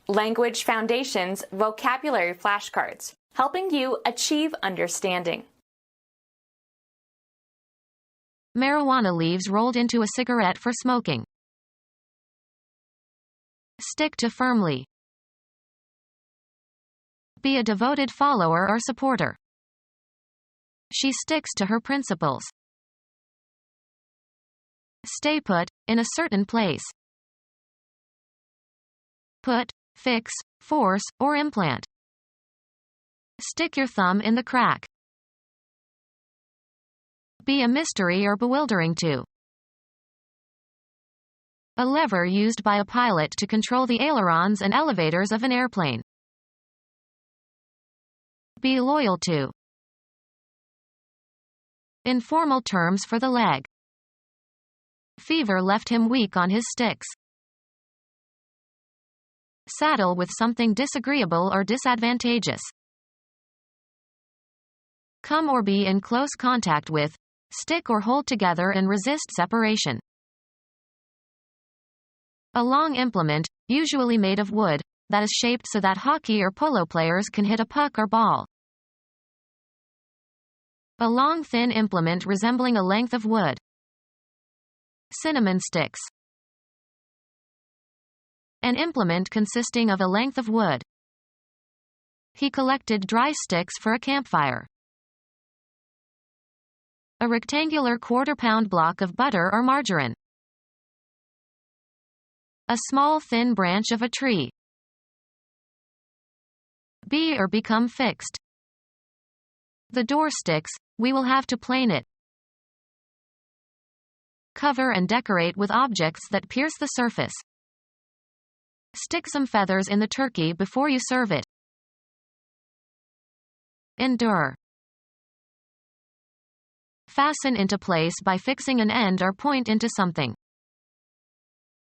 Language Foundations Vocabulary Flashcards, helping you achieve understanding. Marijuana leaves rolled into a cigarette for smoking. Stick to firmly. Be a devoted follower or supporter. She sticks to her principles. Stay put, in a certain place. Put, fix, force, or implant. Stick your thumb in the crack. Be a mystery or bewildering to. A lever used by a pilot to control the ailerons and elevators of an airplane. Be loyal to. Informal terms for the leg. Fever left him weak on his sticks. Saddle with something disagreeable or disadvantageous. Come or be in close contact with. Stick or hold together and resist separation. A long implement, usually made of wood, that is shaped so that hockey or polo players can hit a puck or ball. A long thin implement resembling a length of wood. Cinnamon sticks. An implement consisting of a length of wood. He collected dry sticks for a campfire. A rectangular quarter-pound block of butter or margarine. A small thin branch of a tree. Be or become fixed. The door sticks, we will have to plane it. Cover and decorate with objects that pierce the surface. Stick some feathers in the turkey before you serve it. Endure. Fasten into place by fixing an end or point into something.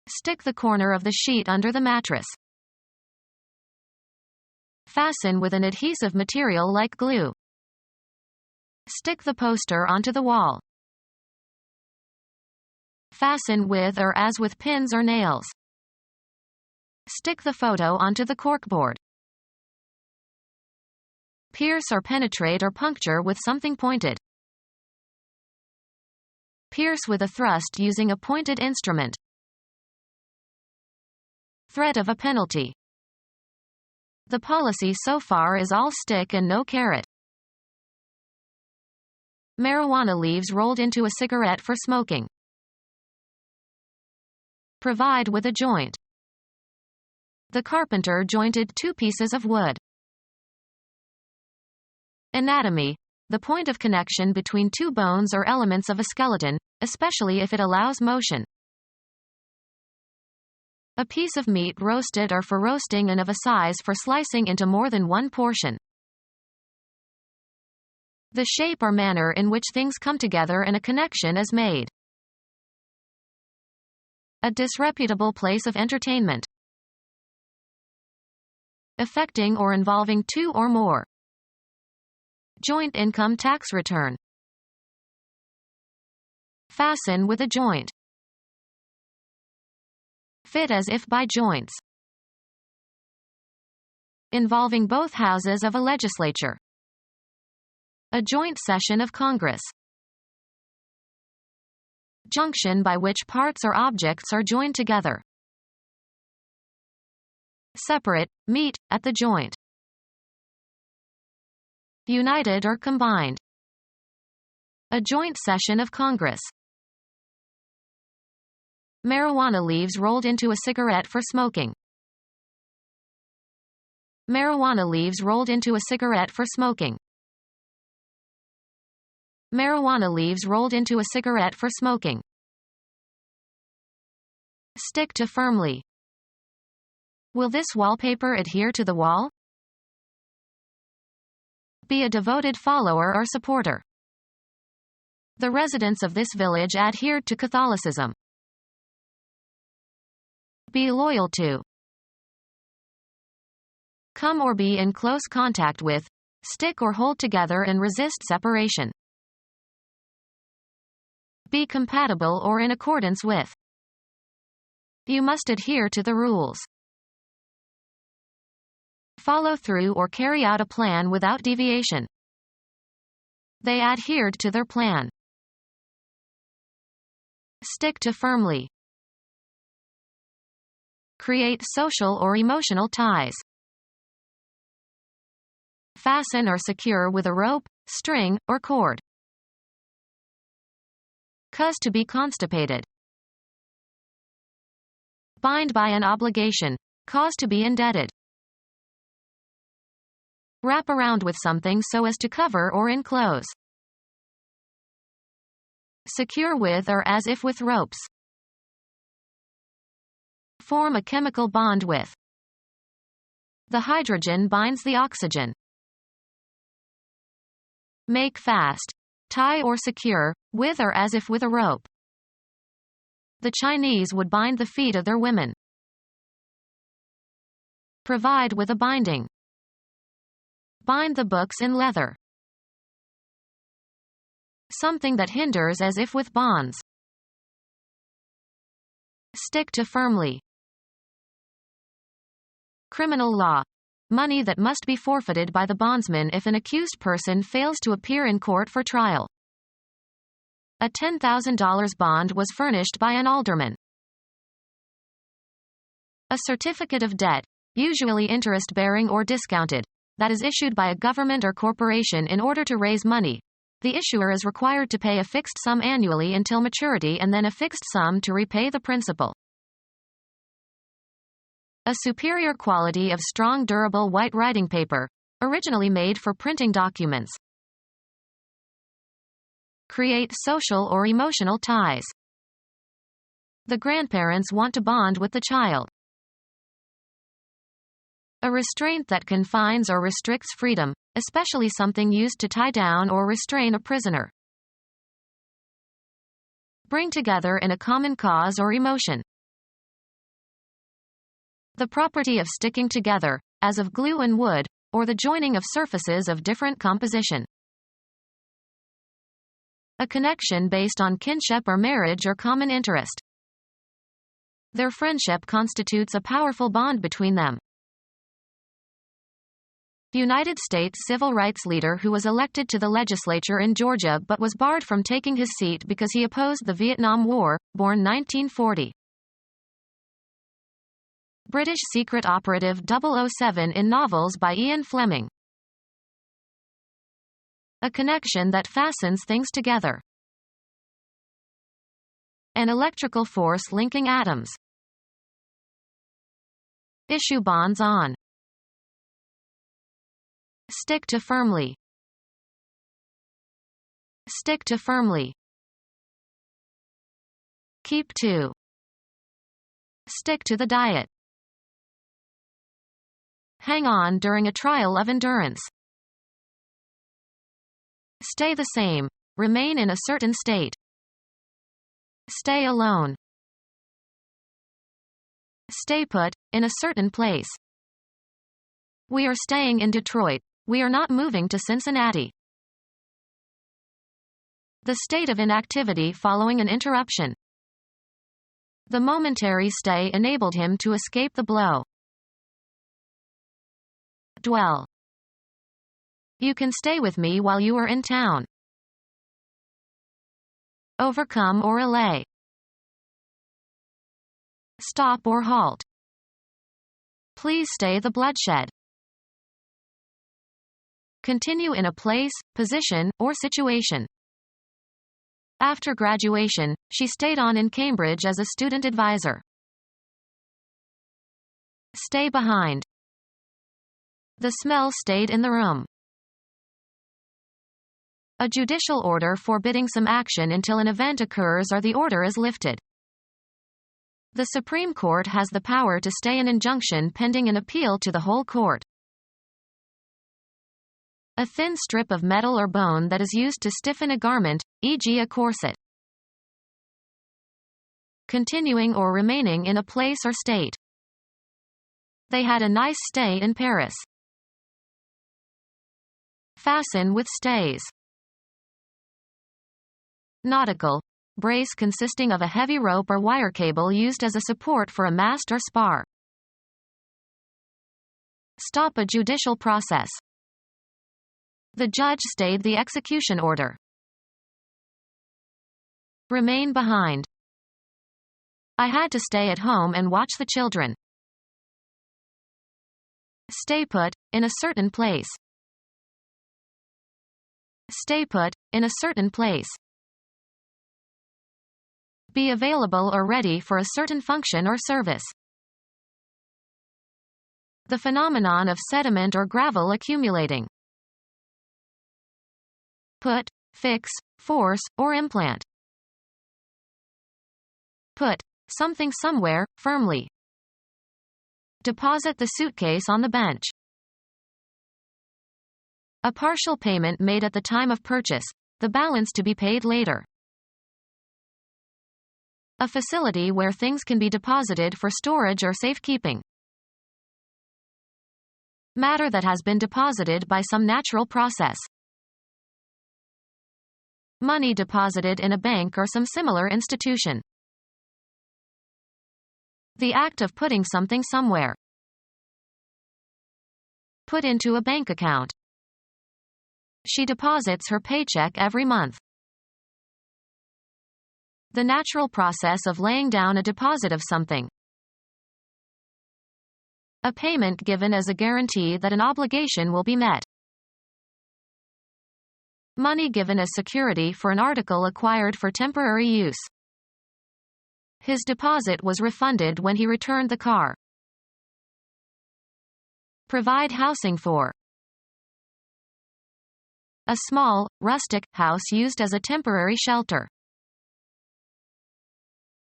Stick the corner of the sheet under the mattress. Fasten with an adhesive material like glue. Stick the poster onto the wall. Fasten with or as with pins or nails. Stick the photo onto the corkboard. Pierce or penetrate or puncture with something pointed. Pierce with a thrust using a pointed instrument. Threat of a penalty. The policy so far is all stick and no carrot. Marijuana leaves rolled into a cigarette for smoking. Provide with a joint. The carpenter jointed two pieces of wood. Anatomy. The point of connection between two bones or elements of a skeleton, especially if it allows motion. A piece of meat roasted or for roasting and of a size for slicing into more than one portion. The shape or manner in which things come together and a connection is made. A disreputable place of entertainment. Affecting or involving two or more. Joint income tax return. Fasten with a joint. Fit as if by joints. Involving both houses of a legislature. A joint session of Congress. Junction by which parts or objects are joined together. Separate, meet, at the joint. United or combined. A joint session of Congress. Marijuana leaves rolled into a cigarette for smoking. Marijuana leaves rolled into a cigarette for smoking. Marijuana leaves rolled into a cigarette for smoking. Stick to firmly. Will this wallpaper adhere to the wall? Be a devoted follower or supporter. The residents of this village adhered to Catholicism. Be loyal to. Come or be in close contact with. Stick or hold together and resist separation. Be compatible or in accordance with. You must adhere to the rules. follow through or carry out a plan without deviation. They adhered to their plan. Stick to firmly. Create social or emotional ties. Fasten or secure with a rope, string, or cord. Cause to be constipated. Bind by an obligation. Cause to be indebted. Wrap around with something so as to cover or enclose. Secure with or as if with ropes. Form a chemical bond with. The hydrogen binds the oxygen. Make fast. Tie or secure, with or as if with a rope. The Chinese would bind the feet of their women. Provide with a binding. Bind the books in leather. Something that hinders as if with bonds. Stick to firmly. Criminal law. Money that must be forfeited by the bondsman if an accused person fails to appear in court for trial. A $10,000 bond was furnished by an alderman. A certificate of debt, usually interest-bearing or discounted, that is issued by a government or corporation in order to raise money. The issuer is required to pay a fixed sum annually until maturity and then a fixed sum to repay the principal. A superior quality of strong durable white writing paper, originally made for printing documents. Create social or emotional ties. The grandparents want to bond with the child. A restraint that confines or restricts freedom, especially something used to tie down or restrain a prisoner. Bring together in a common cause or emotion. The property of sticking together, as of glue and wood, or the joining of surfaces of different composition. A connection based on kinship or marriage or common interest. Their friendship constitutes a powerful bond between them. United States civil rights leader who was elected to the legislature in Georgia but was barred from taking his seat because he opposed the Vietnam War, born 1940. British secret operative 007 in novels by Ian Fleming. A connection that fastens things together. An electrical force linking atoms. Issue bonds on. Stick to firmly. Stick to firmly. Keep to. Stick to the diet. Hang on during a trial of endurance. Stay the same. Remain in a certain state. Stay alone. Stay put, in a certain place. We are staying in Detroit. We are not moving to Cincinnati. The state of inactivity following an interruption. The momentary stay enabled him to escape the blow. Dwell. You can stay with me while you are in town. Overcome or allay. Stop or halt. Please stay the bloodshed. Continue in a place, position, or situation. After graduation, she stayed on in Cambridge as a student advisor. Stay behind. The smell stayed in the room. A judicial order forbidding some action until an event occurs or the order is lifted. The Supreme Court has the power to stay an injunction pending an appeal to the whole court. A thin strip of metal or bone that is used to stiffen a garment, e.g. a corset. Continuing or remaining in a place or state. They had a nice stay in Paris. Fasten with stays. Nautical. Brace consisting of a heavy rope or wire cable used as a support for a mast or spar. Stop a judicial process. The judge stayed the execution order. Remain behind. I had to stay at home and watch the children. Stay put, in a certain place. Stay put, in a certain place. Be available or ready for a certain function or service. The phenomenon of sediment or gravel accumulating. Put, fix, force, or implant. Put something somewhere, firmly. Deposit the suitcase on the bench. A partial payment made at the time of purchase, the balance to be paid later. A facility where things can be deposited for storage or safekeeping. Matter that has been deposited by some natural process. Money deposited in a bank or some similar institution. The act of putting something somewhere. Put into a bank account. She deposits her paycheck every month. The natural process of laying down a deposit of something. A payment given as a guarantee that an obligation will be met. Money given as security for an article acquired for temporary use. His deposit was refunded when he returned the car. Provide housing for. A small, rustic house used as a temporary shelter.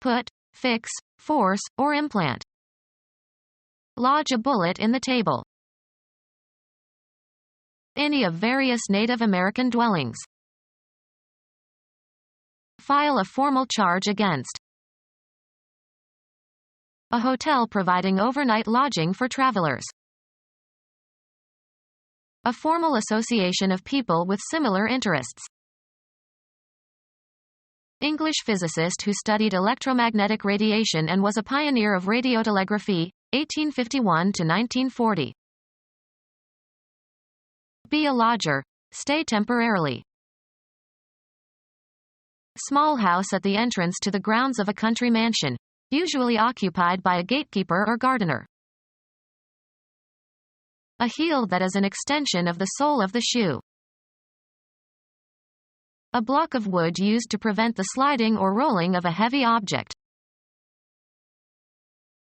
Put, fix, force, or implant. Lodge a bullet in the table. Any of various Native American dwellings. File a formal charge against. A hotel providing overnight lodging for travelers. A formal association of people with similar interests. English physicist who studied electromagnetic radiation and was a pioneer of radiotelegraphy, 1851 to 1940. Be a lodger. Stay temporarily. Small house at the entrance to the grounds of a country mansion, usually occupied by a gatekeeper or gardener. A heel that is an extension of the sole of the shoe. A block of wood used to prevent the sliding or rolling of a heavy object.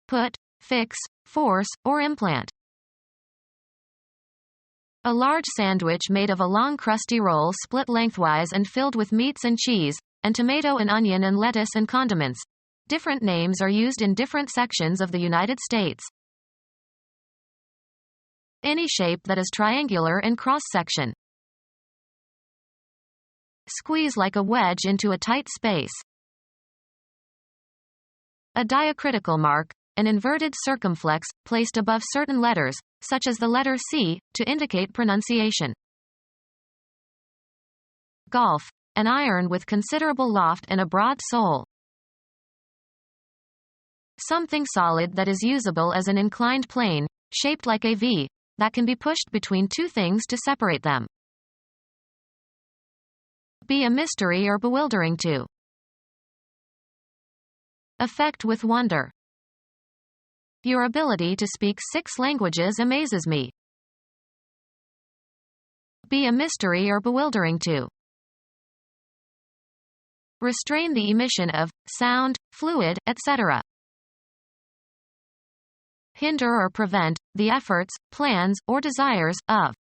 Put, fix, force, or implant. A large sandwich made of a long crusty roll split lengthwise and filled with meats and cheese, and tomato and onion and lettuce and condiments. Different names are used in different sections of the United States. Any shape that is triangular in cross-section. Squeeze like a wedge into a tight space. A diacritical mark, an inverted circumflex, placed above certain letters, such as the letter C, to indicate pronunciation. Golf, an iron with considerable loft and a broad sole. Something solid that is usable as an inclined plane, shaped like a V, that can be pushed between two things to separate them. Be a mystery or bewildering to. Affect with wonder. Your ability to speak 6 languages amazes me. Be a mystery or bewildering to. Restrain the emission of sound, fluid, etc. Hinder or prevent the efforts, plans, or desires of.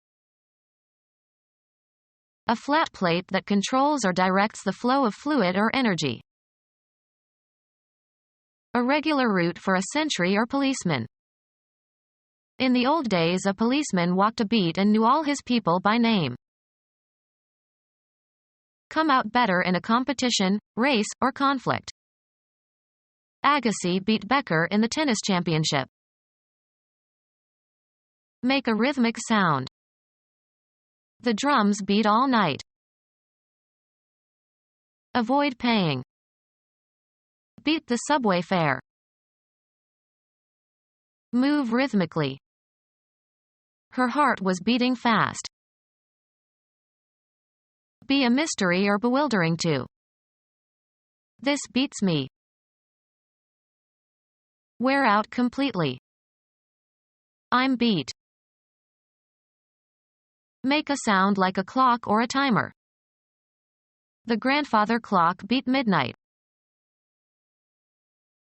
A flat plate that controls or directs the flow of fluid or energy. A regular route for a sentry or policeman. In the old days, a policeman walked a beat and knew all his people by name. Come out better in a competition, race, or conflict. Agassi beat Becker in the tennis championship. Make a rhythmic sound. The drums beat all night. Avoid paying. Beat the subway fare. Move rhythmically. Her heart was beating fast. Be a mystery or bewildering to. This beats me. Wear out completely. I'm beat. Make a sound like a clock or a timer. The grandfather clock beat midnight.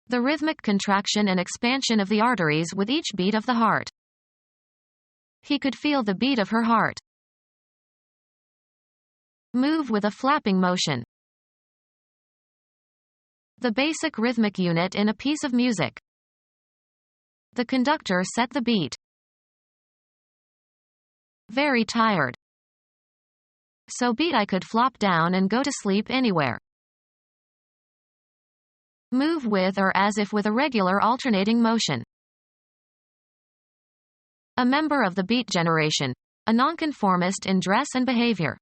The rhythmic contraction and expansion of the arteries with each beat of the heart. He could feel the beat of her heart. Move with a flapping motion. The basic rhythmic unit in a piece of music. The conductor set the beat. Very tired. So beat I could flop down and go to sleep anywhere. Move with or as if with a regular alternating motion. A member of the beat generation, a nonconformist in dress and behavior.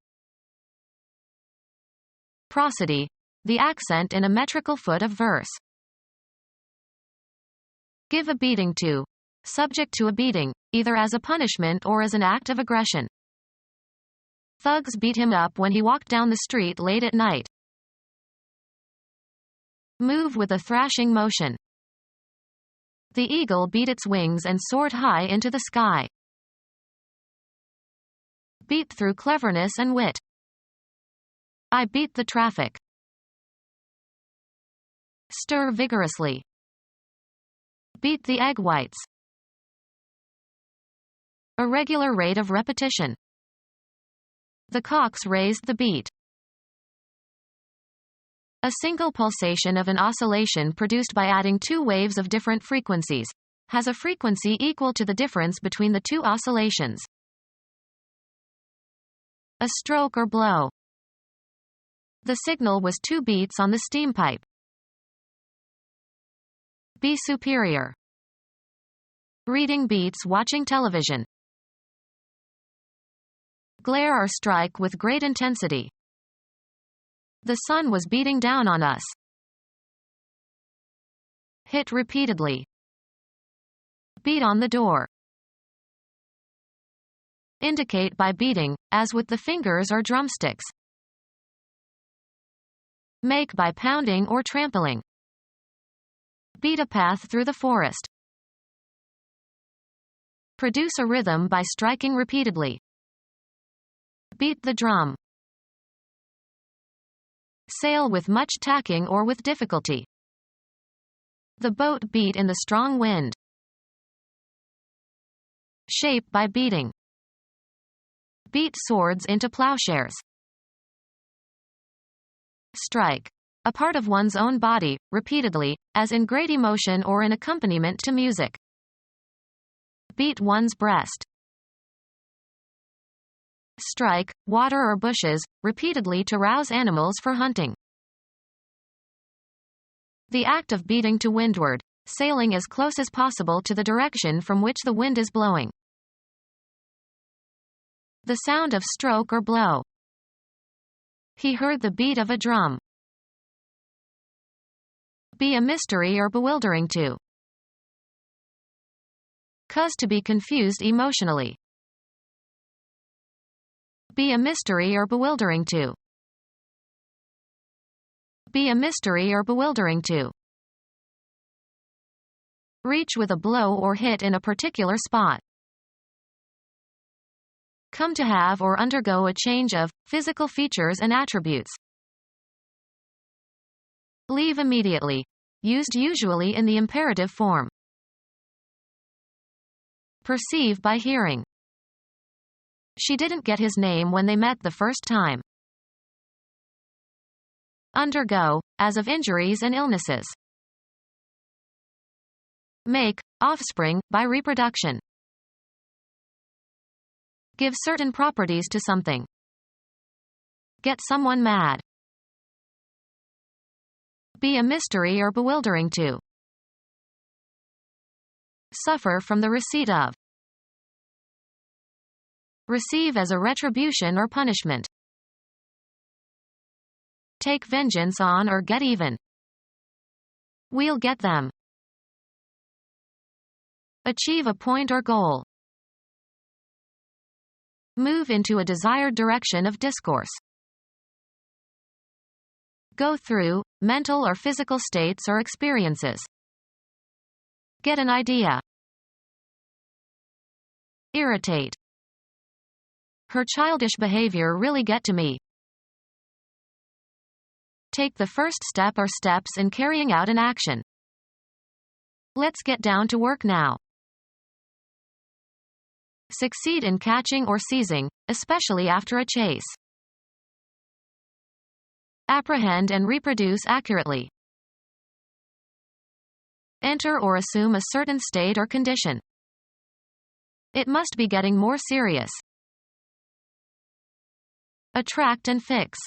Prosody, the accent in a metrical foot of verse. Give a beating to, subject to a beating, either as a punishment or as an act of aggression. Thugs beat him up when he walked down the street late at night. Move with a thrashing motion. The eagle beat its wings and soared high into the sky. Beat through cleverness and wit. I beat the traffic. Stir vigorously. Beat the egg whites. A regular rate of repetition. The cocks raised the beat. A single pulsation of an oscillation produced by adding two waves of different frequencies has a frequency equal to the difference between the two oscillations. A stroke or blow. The signal was 2 beats on the steam pipe. Be superior. Reading beats watching television. Glare or strike with great intensity. The sun was beating down on us. Hit repeatedly. Beat on the door. Indicate by beating, as with the fingers or drumsticks. Make by pounding or trampling. Beat a path through the forest. Produce a rhythm by striking repeatedly. Beat the drum. Sail with much tacking or with difficulty. The boat beat in the strong wind. Shape by beating. Beat swords into plowshares. Strike. A part of one's own body, repeatedly, as in great emotion or in accompaniment to music. Beat one's breast. Strike, water or bushes, repeatedly to rouse animals for hunting. The act of beating to windward, sailing as close as possible to the direction from which the wind is blowing. The sound of stroke or blow. He heard the beat of a drum. Be a mystery or bewildering to. Cause to be confused emotionally. Be a mystery or bewildering to. Be a mystery or bewildering to. Reach with a blow or hit in a particular spot. Come to have or undergo a change of physical features and attributes. Leave immediately. Used usually in the imperative form. Perceive by hearing. She didn't get his name when they met the first time. Undergo, as of injuries and illnesses. Make, offspring, by reproduction. Give certain properties to something. Get someone mad. Be a mystery or bewildering to. Suffer from the receipt of. Receive as a retribution or punishment. Take vengeance on or get even. We'll get them. Achieve a point or goal. Move into a desired direction of discourse. Go through mental or physical states or experiences. Get an idea. Irritate. Her childish behavior really get to me. Take the first step or steps in carrying out an action. Let's get down to work now. Succeed in catching or seizing, especially after a chase. Apprehend and reproduce accurately. Enter or assume a certain state or condition. It must be getting more serious. Attract and fix.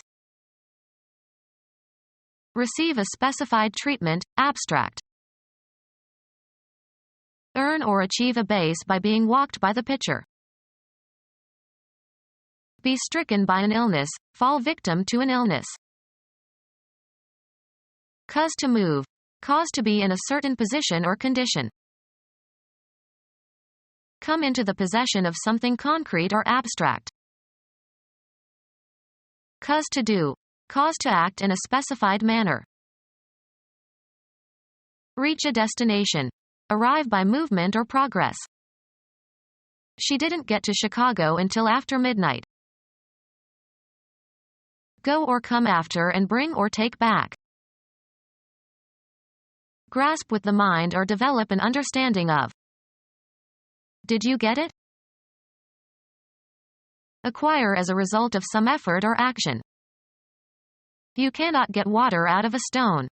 Receive a specified treatment, abstract. Earn or achieve a base by being walked by the pitcher. Be stricken by an illness, fall victim to an illness. Cause to move. Cause to be in a certain position or condition. Come into the possession of something concrete or abstract. Cause to do. Cause to act in a specified manner. Reach a destination. Arrive by movement or progress. She didn't get to Chicago until after midnight. Go or come after and bring or take back. Grasp with the mind or develop an understanding of. Did you get it? Acquire as a result of some effort or action. You cannot get water out of a stone.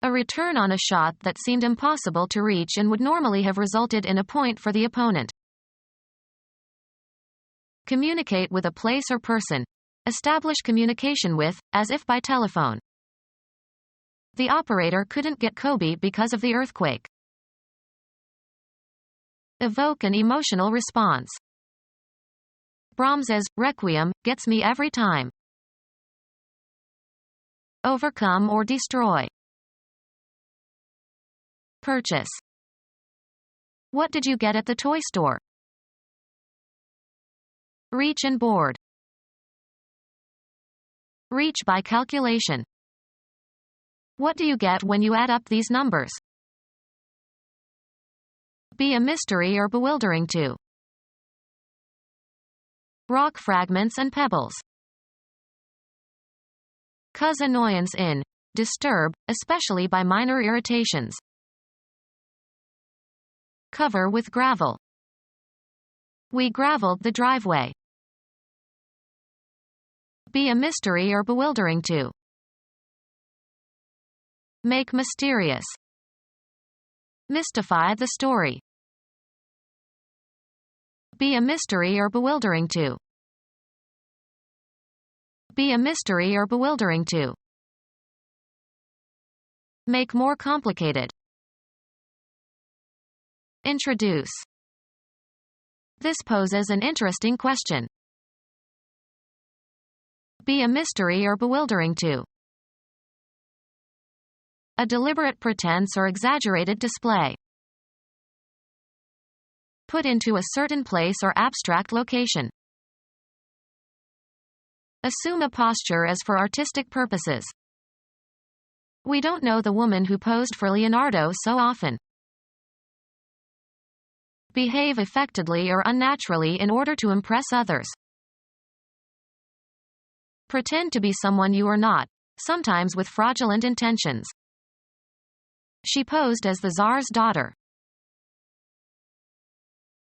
A return on a shot that seemed impossible to reach and would normally have resulted in a point for the opponent. Communicate with a place or person. Establish communication with, as if by telephone. The operator couldn't get Kobe because of the earthquake. Evoke an emotional response. Brahms's Requiem gets me every time. Overcome or destroy. Purchase. What did you get at the toy store? Reach and board. Reach by calculation. What do you get when you add up these numbers? Be a mystery or bewildering to. Rock fragments and pebbles. Cause annoyance in. Disturb, especially by minor irritations. Cover with gravel. We graveled the driveway. Be a mystery or bewildering to. Make mysterious. Mystify the story. Be a mystery or bewildering to. Be a mystery or bewildering to. Make more complicated. Introduce. This poses an interesting question. Be a mystery or bewildering to. A deliberate pretense or exaggerated display. Put into a certain place or abstract location. Assume a posture as for artistic purposes. We don't know the woman who posed for Leonardo so often. Behave affectedly or unnaturally in order to impress others. Pretend to be someone you are not, sometimes with fraudulent intentions. She posed as the Tsar's daughter.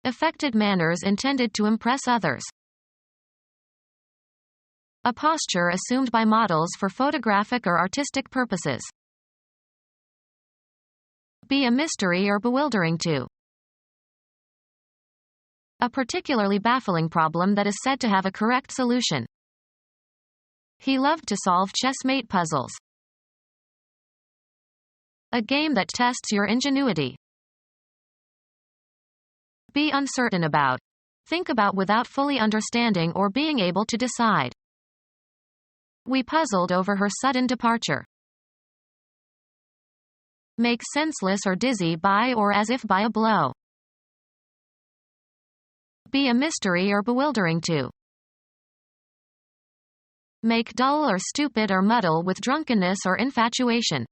Affected manners intended to impress others. A posture assumed by models for photographic or artistic purposes. Be a mystery or bewildering to. A particularly baffling problem that is said to have a correct solution. He loved to solve chessmate puzzles. A game that tests your ingenuity. Be uncertain about. Think about without fully understanding or being able to decide. We puzzled over her sudden departure. Make senseless or dizzy by or as if by a blow. Be a mystery or bewildering to. Make dull or stupid or muddle with drunkenness or infatuation.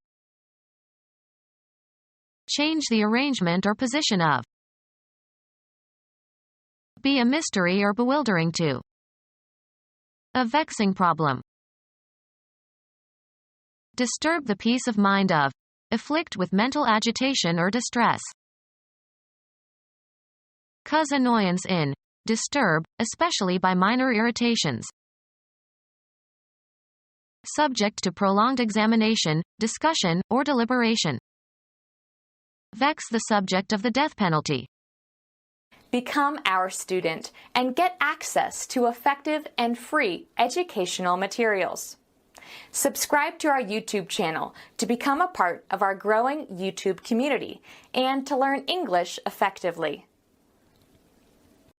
Change the arrangement or position of. Be a mystery or bewildering to. A vexing problem. Disturb the peace of mind of. Afflict with mental agitation or distress. Cause annoyance in. Disturb, especially by minor irritations. Subject to prolonged examination, discussion, or deliberation. Vex the subject of the death penalty. Become our student and get access to effective and free educational materials. Subscribe to our YouTube channel to become a part of our growing YouTube community and to learn English effectively.